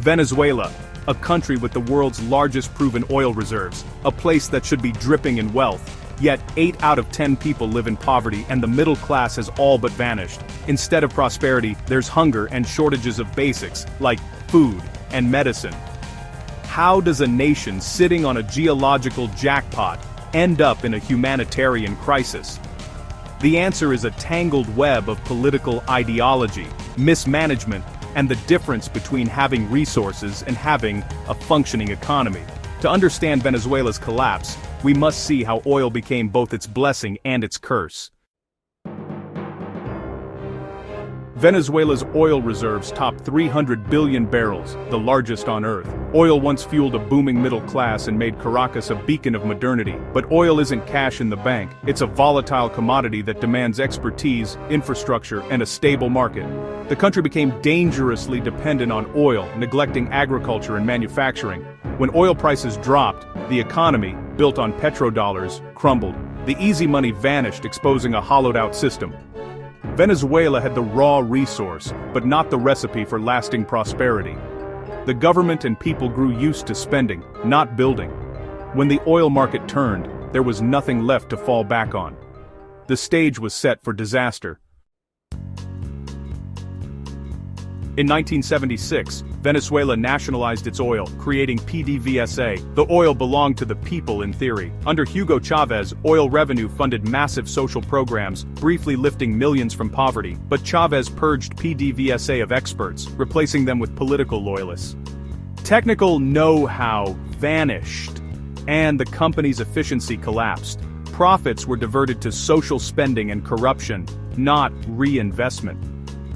Venezuela, a country with the world's largest proven oil reserves, a place that should be dripping in wealth. Yet 8 out of 10 people live in poverty and the middle class has all but vanished. Instead of prosperity, there's hunger and shortages of basics, like food and medicine. How does a nation sitting on a geological jackpot end up in a humanitarian crisis? The answer is a tangled web of political ideology, mismanagement, and the difference between having resources and having a functioning economy. To understand Venezuela's collapse, we must see how oil became both its blessing and its curse. Venezuela's oil reserves top 300 billion barrels, the largest on Earth. Oil once fueled a booming middle class and made Caracas a beacon of modernity. But oil isn't cash in the bank. It's a volatile commodity that demands expertise, infrastructure, and a stable market. The country became dangerously dependent on oil, neglecting agriculture and manufacturing. When oil prices dropped, the economy, built on petrodollars, crumbled. The easy money vanished, exposing a hollowed-out system. Venezuela had the raw resource, but not the recipe for lasting prosperity. The government and people grew used to spending, not building. When the oil market turned, there was nothing left to fall back on. The stage was set for disaster. In 1976, Venezuela nationalized its oil, creating PDVSA. The oil belonged to the people in theory. Under Hugo Chavez, oil revenue funded massive social programs, briefly lifting millions from poverty. But Chavez purged PDVSA of experts, replacing them with political loyalists. Technical know-how vanished, and the company's efficiency collapsed. Profits were diverted to social spending and corruption, not reinvestment.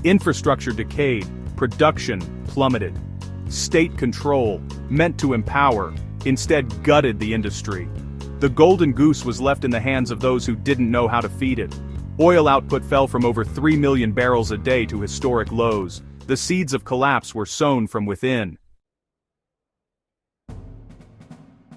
Infrastructure decayed. Production plummeted. State control, meant to empower, instead gutted the industry. The golden goose was left in the hands of those who didn't know how to feed it. Oil output fell from over 3 million barrels a day to historic lows. The seeds of collapse were sown from within.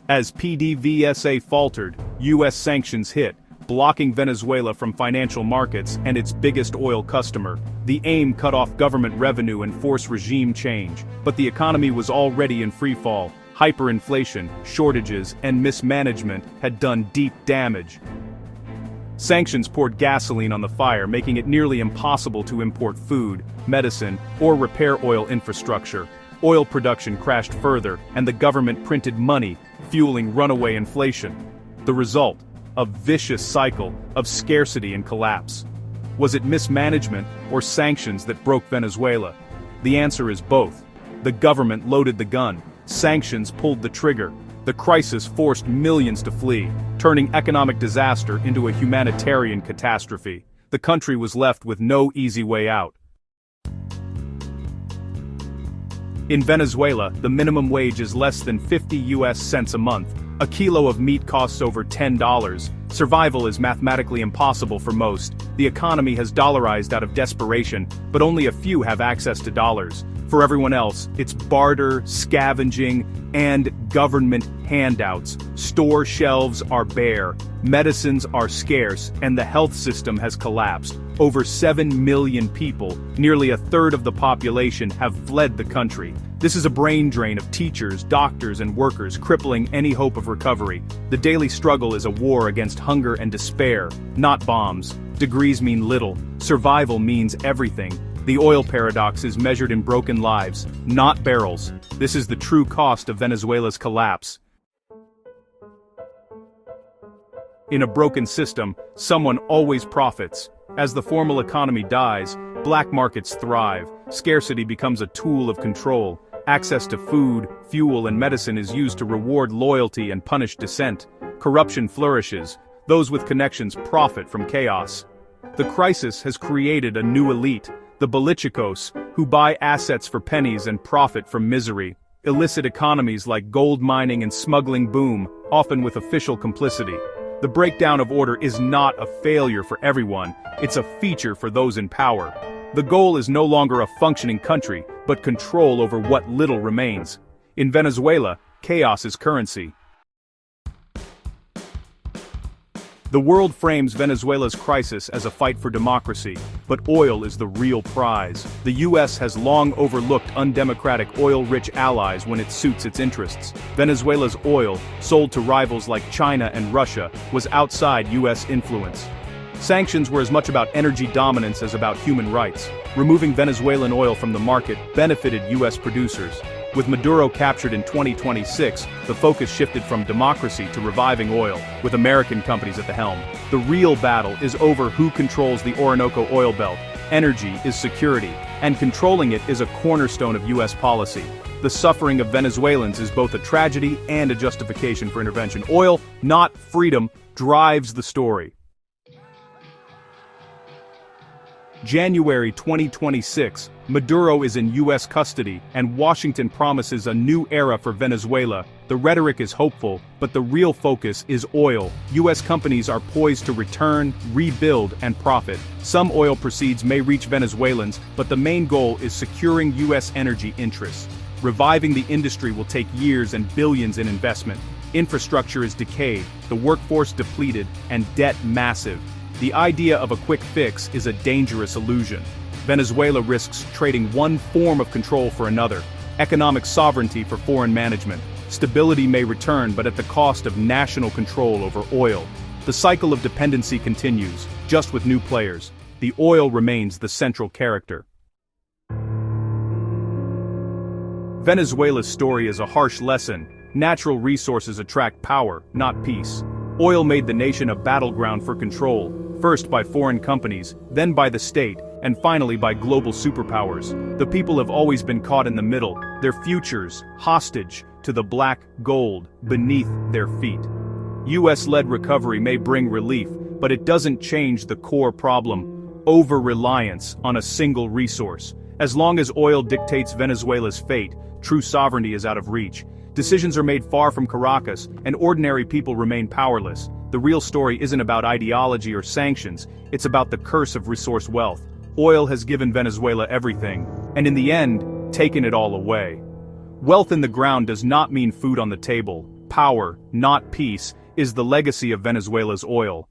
As PDVSA faltered, U.S. sanctions hit, blocking Venezuela from financial markets and its biggest oil customer. The aim cut off government revenue and force regime change, but the economy was already in free fall. Hyperinflation, shortages, and mismanagement had done deep damage. Sanctions poured gasoline on the fire, making it nearly impossible to import food, medicine, or repair oil infrastructure. Oil production crashed further, and the government printed money, fueling runaway inflation. The result: a vicious cycle of scarcity and collapse. Was it mismanagement or sanctions that broke Venezuela? The answer is both. The government loaded the gun. Sanctions pulled the trigger. The crisis forced millions to flee, turning economic disaster into a humanitarian catastrophe. The country was left with no easy way out. In Venezuela, the minimum wage is less than 50 US cents a month. A kilo of meat costs over $10. Survival is mathematically impossible for most. The economy has dollarized out of desperation, but only a few have access to dollars. For everyone else, it's barter, scavenging, and government handouts. Store shelves are bare, medicines are scarce, and the health system has collapsed. Over 7 million people, nearly a third of the population, have fled the country. This is a brain drain of teachers, doctors, and workers, crippling any hope of recovery. The daily struggle is a war against hunger and despair, not bombs. Degrees mean little. Survival means everything. The oil paradox is measured in broken lives, not barrels. This is the true cost of Venezuela's collapse. In a broken system, someone always profits. As the formal economy dies, black markets thrive. Scarcity becomes a tool of control. Access to food, fuel, and medicine is used to reward loyalty and punish dissent. Corruption flourishes. Those with connections profit from chaos. The crisis has created a new elite, the Bolichicos, who buy assets for pennies and profit from misery. Illicit economies like gold mining and smuggling boom, often with official complicity. The breakdown of order is not a failure for everyone, it's a feature for those in power. The goal is no longer a functioning country, but control over what little remains. In Venezuela, chaos is currency. The world frames Venezuela's crisis as a fight for democracy, but oil is the real prize. The US has long overlooked undemocratic oil-rich allies when it suits its interests. Venezuela's oil, sold to rivals like China and Russia, was outside US influence. Sanctions were as much about energy dominance as about human rights. Removing Venezuelan oil from the market benefited US producers. With Maduro captured in 2026, the focus shifted from democracy to reviving oil, with American companies at the helm. The real battle is over who controls the Orinoco oil belt. Energy is security, and controlling it is a cornerstone of US policy. The suffering of Venezuelans is both a tragedy and a justification for intervention. Oil, not freedom, drives the story. January 2026, Maduro is in US custody, and Washington promises a new era for Venezuela. The rhetoric is hopeful, but the real focus is oil. US companies are poised to return, rebuild, and profit. Some oil proceeds may reach Venezuelans, but the main goal is securing US energy interests. Reviving the industry will take years and billions in investment. Infrastructure is decayed, the workforce depleted, and debt massive. The idea of a quick fix is a dangerous illusion. Venezuela risks trading one form of control for another, economic sovereignty for foreign management. Stability may return, but at the cost of national control over oil. The cycle of dependency continues, just with new players. The oil remains the central character. Venezuela's story is a harsh lesson. Natural resources attract power, not peace. Oil made the nation a battleground for control, first by foreign companies, then by the state, and finally by global superpowers. The people have always been caught in the middle, their futures hostage to the black gold beneath their feet. US-led recovery may bring relief, but it doesn't change the core problem: over-reliance on a single resource. As long as oil dictates Venezuela's fate, true sovereignty is out of reach. Decisions are made far from Caracas, and ordinary people remain powerless. The real story isn't about ideology or sanctions, it's about the curse of resource wealth. Oil has given Venezuela everything, and in the end, taken it all away. Wealth in the ground does not mean food on the table. Power, not peace, is the legacy of Venezuela's oil.